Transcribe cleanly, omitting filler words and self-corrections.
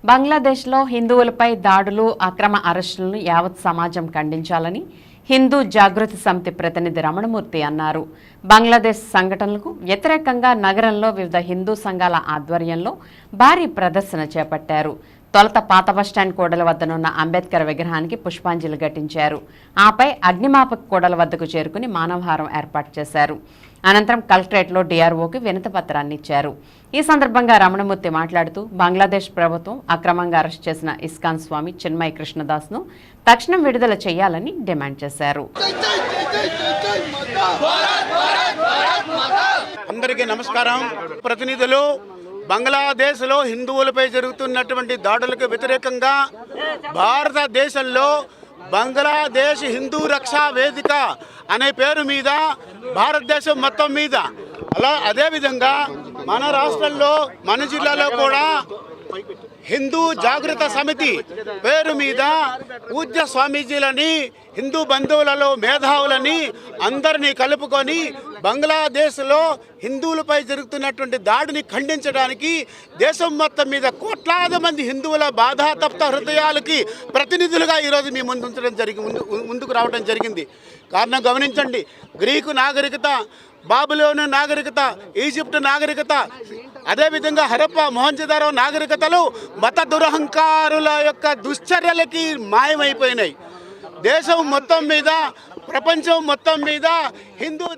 బంగ్లాదేశ్లో హిందువులపై దాడులు, అక్రమ అరెస్టులను యావత్ సమాజం ఖండించాలని హిందూ జాగృతి సమితి ప్రతినిధి రమణమూర్తి అన్నారు. బంగ్లాదేశ్ సంఘటనలకు వ్యతిరేకంగా నగరంలో వివిధ హిందూ సంఘాల ఆధ్వర్యంలో భారీ ప్రదర్శన చేపట్టారు. తొలుత పాత బస్టాండ్ కూడల వద్దనున్న అంబేద్కర్ విగ్రహానికి పుష్పాంజలి ఘటించారు. ఆపై అగ్నిమాపక కూడల వద్దకు చేరుకుని మానవహారం ఏర్పాటు చేశారు. అనంతరం కలెక్టరేట్లో డిఆర్ఓకి వినతి పత్రాన్ని ఇచ్చారు. ఈ సందర్భంగా రమణమూర్తి మాట్లాడుతూ బంగ్లాదేశ్ ప్రభుత్వం అక్రమంగా అరెస్ట్ చేసిన ఇస్కాన్ స్వామి చిన్మయ్ కృష్ణదాస్ను తక్షణం విడుదల చేయాలని డిమాండ్ చేశారు. అందరికీ నమస్కారం. ప్రతినిధులు బంగ్లాదేశ్లో హిందువులపై జరుగుతున్నటువంటి దాడులకు వ్యతిరేకంగా భారతదేశంలో బంగ్లాదేశ్ హిందూ రక్షా వేదిక అనే పేరు మీద భారతదేశం మొత్తం మీద అదేవిధంగా మన రాష్ట్రంలో మన జిల్లాలో కూడా హిందూ జాగృత సమితి పేరు మీద పూజ్య స్వామీజీలని, హిందూ బంధువులలో మేధావులని అందరినీ కలుపుకొని బంగ్లాదేశ్లో హిందువులపై జరుగుతున్నటువంటి దాడిని ఖండించడానికి దేశం మొత్తం మీద కోట్లాది మంది హిందువుల బాధాతప్త హృదయాలకి ప్రతినిధులుగా ఈరోజు మీ ముందుకు రావడం జరిగింది. కారణం గమనించండి, గ్రీకు నాగరికత, బాబిలోను నాగరికత, ఈజిప్ట్ నాగరికత, అదేవిధంగా హరప్ప, మొహంజదారో నాగరికతలు మత దురహంకారుల యొక్క దుశ్చర్యలకి మాయమైపోయినాయి. దేశం మొత్తం మీద, ప్రపంచం మొత్తం మీద హిందూ